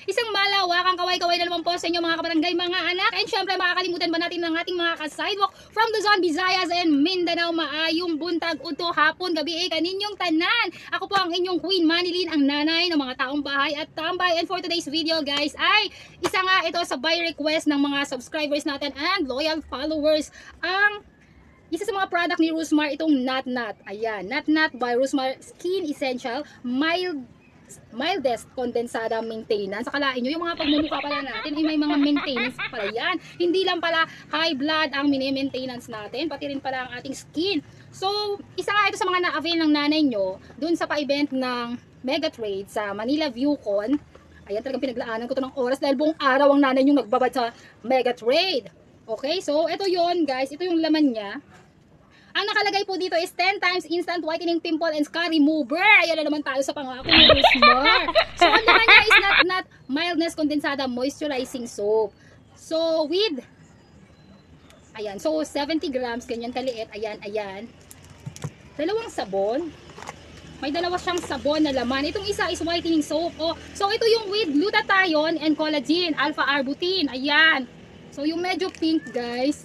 Isang malawakang kaway-kaway na naman po sa inyo mga kabarangay, mga anak. And syempre makakalimutan ba natin ng ating mga ka-sidewalk from Luzon, Visayas and Mindanao. Maayong buntag, uto, hapon, gabi kaninyong tanan. Ako po ang inyong Queen Manilyn, ang nanay ng mga taong bahay at tambay. And for today's video guys ay isa nga ito sa by request ng mga subscribers natin and loyal followers. Ang isa sa mga product ni Rusmar, itong Nat Nat. Ayan, Nat Nat by Rusmar Skin Essential Mildest Condensada Maintenance. Akalain nyo, yung mga pagmumukha pala natin ay may mga maintenance pala yan. Hindi lang pala high blood ang mini-maintenance natin, pati rin pala ang ating skin. So, isa nga ito sa mga na-avail ng nanay nyo dun sa pa-event ng Mega Trade sa Manila ViewCon. Ayan, talagang pinaglaanan ko to ng oras dahil buong araw ang nanay nyo nagbabad sa Mega Trade. Okay, so ito yon guys, ito yung laman niya. Ang nakalagay po dito is 10 times instant whitening pimple and scar remover. Ayan na naman tayo sa pangako ni Rusmar. So ang naman niya is not mildness condensada moisturizing soap. So with ayan, so 70 grams, ganyan kaliit. Ayan. Dalawang sabon. May dalawa siyang sabon na laman. Itong isa is whitening soap. Oh, so ito yung with glutathione and collagen, alpha-arbutin. Ayan. So yung medyo pink guys.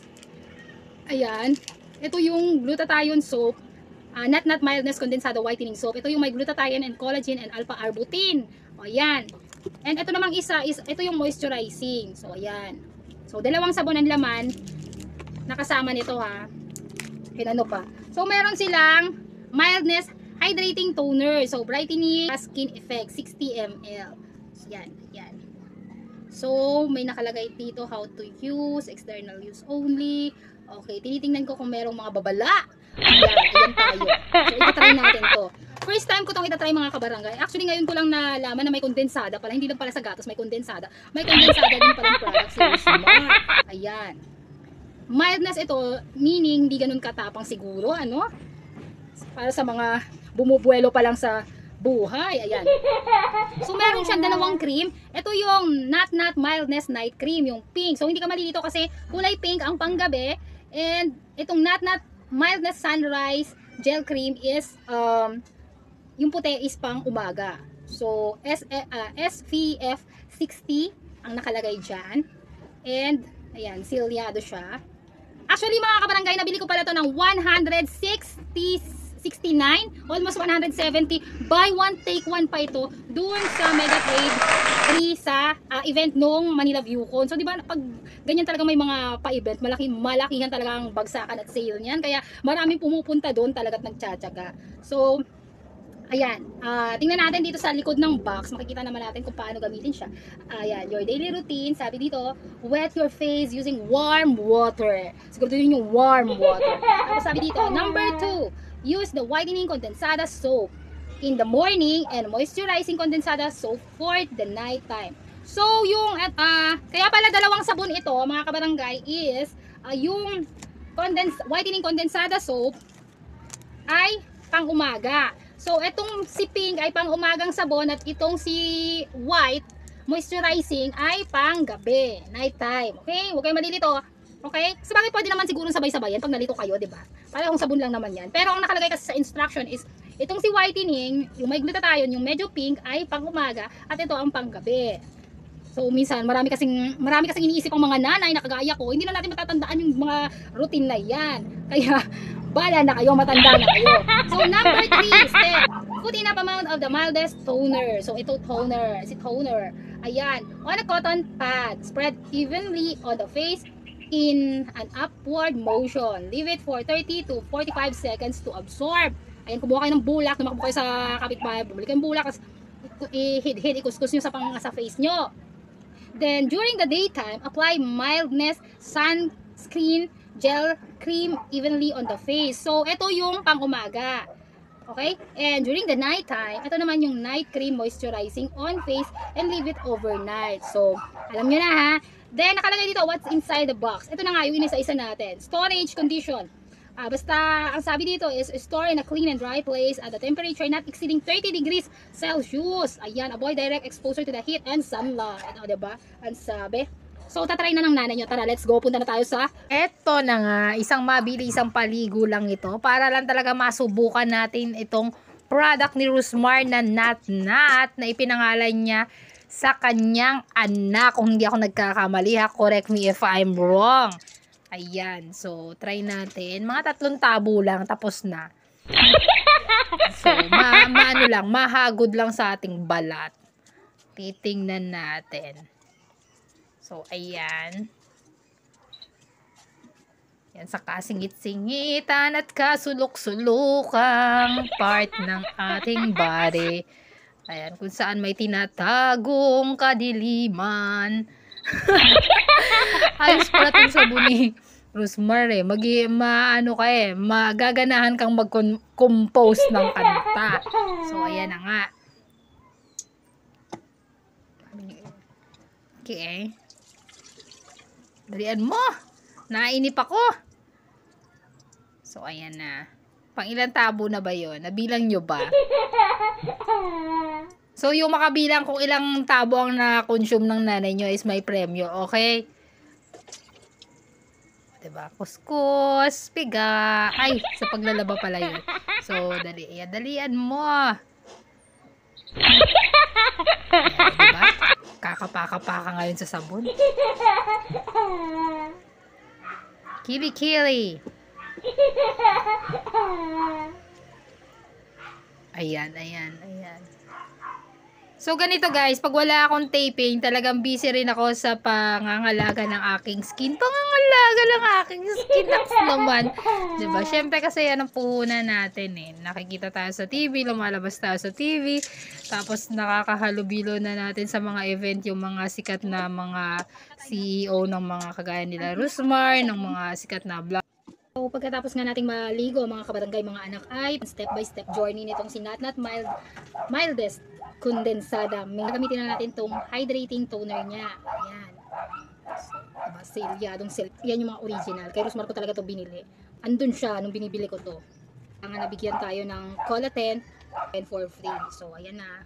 Ayan. Ito yung glutathione soap. Not mildness condensada whitening soap. Ito yung may glutathione and collagen and alpha-arbutin. O ayan. And ito namang isa is ito yung moisturizing. So ayan. So dalawang sabon ang laman. Nakasama nito ha. Ano pa? So meron silang mildness hydrating toner. So brightening skin effect 60 ml. So, yan. So may nakalagay dito how to use, external use only. Okay, tinitingnan ko kung merong mga babala. Ayan tayo. So itatry natin to. First time ko itong itatry mga kabarangay. Actually ngayon ko lang nalaman na may kondensada pala. Hindi lang pala sa gatos may kondensada. May kondensada din palang product sa Rusmar. Ayan. Mildness ito, meaning hindi ganun katapang siguro, ano? Para sa mga bumubuelo pa lang sa buhay. Ayan. So meron siyang dalawang cream. Ito yung Nat Nat Mildness Night Cream, yung pink. So hindi ka malilito kasi kulay pink ang panggabi. And itong Nat Nat Mildness Sunrise Gel Cream is yung puti is pang umaga. So SPF 60 ang nakalagay dyan. And ayan, silyado siya. Actually mga kabarangay, nabili ko pala to ng 169, almost 170. Buy one, take one pa ito doon sa Mega Trade 3 sa event nung Manila ViewCon. So di ba pag ganyan talaga may mga pa-event, malakihan talaga ang bagsakan at sale niyan. Kaya maraming pumupunta doon talaga at nagtsatsaga. So ayan, tingnan natin dito sa likod ng box, makikita naman natin kung paano gamitin siya. Ayan, your daily routine, sabi dito, wet your face using warm water. Siguro yun yung warm water. Tapos sabi dito, number 2, use the whitening condensada soap in the morning and moisturizing condensada soap for the night time. So, yung, kaya pala dalawang sabon ito, mga kabarangay, is yung whitening condensada soap ay pang umaga. So, itong si pink ay pang umagang sabon at itong si white moisturizing ay pang gabi, night time. Okay? Huwag kayong malilito. Okay? Sabagay pwede naman siguro sabay-sabay yan pag nalito kayo, 'di ba? Para kung sabon lang naman yan. Pero ang nakalagay kasi sa instruction is itong si whitening, yung may glutathione, yung medyo pink ay pang umaga at ito ang pang gabi. So minsan marami kasing iniisip ang mga nanay na kagaya ko, hindi na natin matatandaan yung mga routine na yan. Kaya bala na kayo, matanda na kayo. So number 3 step, put enough amount of the mildest toner. So ito toner, si toner. Ayan, on a cotton pad, spread evenly on the face in an upward motion. Leave it for 30 to 45 seconds to absorb. Ayan, kumuha kayo ng bulak, tumakbo kayo sa kapitbahay, bumili kayo ng bulak, ikuskus nyo sa face nyo. Then, during the daytime, apply mildness sunscreen gel cream evenly on the face. So, ito yung pang umaga. Okay? And during the night time, ito naman yung night cream moisturizing on face and leave it overnight. So, alam nyo na ha. Then, nakalagay dito, what's inside the box. Ito na nga, yung inisa-isa natin. Storage condition. Basta, ang sabi dito is, store in a clean and dry place at a temperature not exceeding 30 degrees Celsius. Ayan, avoid direct exposure to the heat and sunlight. Ito, diba? Ang sabi. So, tatry na ng nanay nyo. Tara, let's go. Punta na tayo sa... Eto na nga, isang mabilisang paligo lang ito. Para lang talaga masubukan natin itong product ni Rusmar na Nat Nat na ipinangalan niya sa kanyang anak. Kung hindi ako nagkakamali ha, correct me if I'm wrong. Ayan, so try natin. Mga 3 tabo lang, tapos na. So, maano lang, mahagod lang sa ating balat. Titingnan natin. So, ayan. Yan sa kasingit-singitan at kasulok-sulukang part ng ating body. Ayan, kung saan may tinatagong kadiliman. Ayos pala itong sabon ni Rosmar eh. Magaganahan kang mag-compose ng kanta. So, ayan na nga. Okay. Dalian mo. Nainip ako. So, ayan na. Pang ilang tabo na ba yun? Nabilang nyo ba? So, yung makabilang kung ilang tabo ang na-consume ng nanay nyo is may premyo. Okay? Diba? Kuskus, piga. Ay, sa paglalaba pala yun. So, dalian mo. Ayan, diba? Kakapaka-paka ngayon sa sabon. Kili-kili. Ayan. So, ganito guys, pag wala akong taping, talagang busy rin ako sa pangangalaga ng aking skin. Pangangalaga ng aking skin, naks naman. Diba? Siyempre kasi yan ang puhunan natin eh. Nakikita tayo sa TV, lumalabas tayo sa TV, tapos nakakahalubilo na natin sa mga event yung mga sikat na mga CEO ng mga kagaya nila Rosmar, ng mga sikat na vlog. So, pagkatapos nga nating maligo, mga kabarangay, mga anak, ay step by step journey nitong si Natnat Mildest Condensada. May gagamitin na natin itong hydrating toner niya. Ayan. So, diba, selyadong yan yung mga original. Kay Rosmar ko talaga ito binili. Andun siya nung binibili ko to. Ang nabigyan tayo ng collagen and for free. So, ayan na.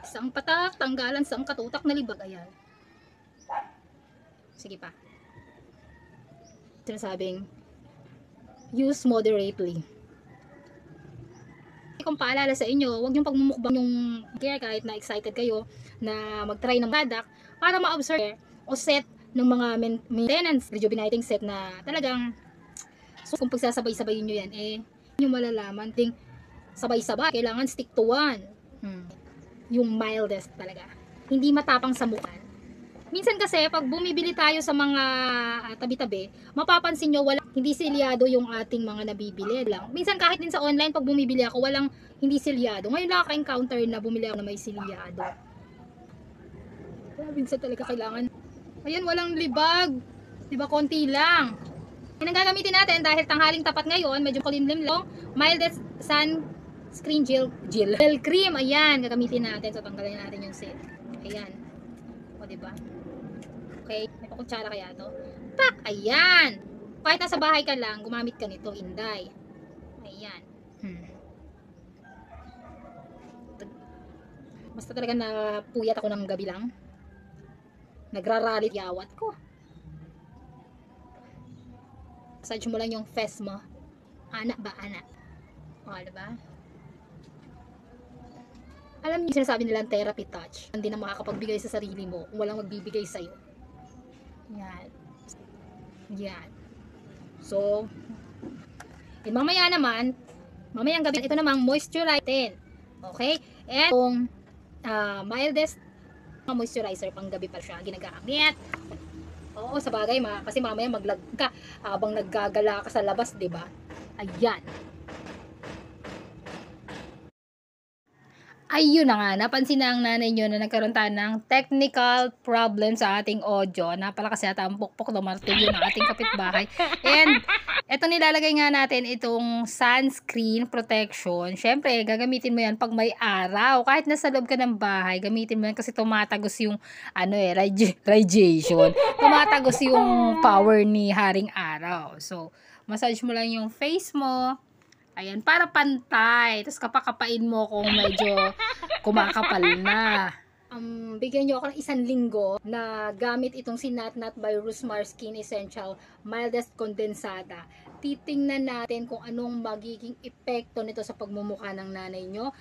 Isang patak, tanggalan, isang katutak na libag. Ayan. Sige pa. Sinasabing, use moderately. Kung paalala sa inyo, huwag yung pagmumukbang yung care kahit na excited kayo na mag-try ng product para ma-observe o set ng mga maintenance rejuvenating set na talagang so, kung pagsasabay-sabayin nyo yan, nyo malalaman ting sabay-sabay, kailangan stick to one. Yung mildest talaga. Hindi matapang sa mukha. Minsan kasi, pag bumibili tayo sa mga tabi-tabi, mapapansin nyo, hindi silyado yung ating mga nabibili lang. Minsan kahit din sa online, pag bumibili ako, walang hindi silyado. Ngayon nakaka-encounter na bumili ako na may silyado. Minsan talaga kailangan. Ayan, walang libag. Diba, konti lang. Yan ang gagamitin natin dahil tanghaling tapat ngayon, medyo kulimlim lang. Mildest Sun Screen Gel Cream. Ayan, gagamitin natin. So, tanggalin natin yung set. Ayan. O, diba? Okay, may pakutsara kaya to? Pak! Ayan! Kahit nasa bahay ka lang, gumamit ka nito, Inday. Ayan. Basta talaga napuyat ako ng gabi lang. Nagraralit yawat ko. Massage mo lang yung face mo. Anak ba, anak? O, diba? Alam niyo, sinasabi nilang therapy touch. Hindi na makakapagbigay sa sarili mo kung walang magbibigay sa'yo. Yan. Yan. So, mamaya naman, mamayang gabi, ito namang moisturizer. Okay? And kung mildest moisturizer, pang gabi pa siya ginagamit. Oo, sa bagay, kasi mamaya maglag ka habang naggagala ka sa labas, 'di ba? Ayan. Ayun na nga, napansin na ang nanay nyo na nagkaroon tayo ng technical problem sa ating audio. Napala kasi ata ang pukpok na martilyo ng ating kapitbahay. And, eto nilalagay nga natin itong sunscreen protection. Siyempre, gagamitin mo yan pag may araw. Kahit nasa loob ka ng bahay, gamitin mo yan kasi tumatagos yung, radiation. Tumatagos yung power ni haring araw. So, massage mo lang yung face mo. Ayan, para pantay. Tapos kapakapain mo kung medyo kumakapal na. Bigyan nyo ako ng 1 linggo na gamit itong si Natnat by Rosmar Skin Essential Mildest Condensada. Titingnan natin kung anong magiging epekto nito sa pagmumukha ng nanay nyo.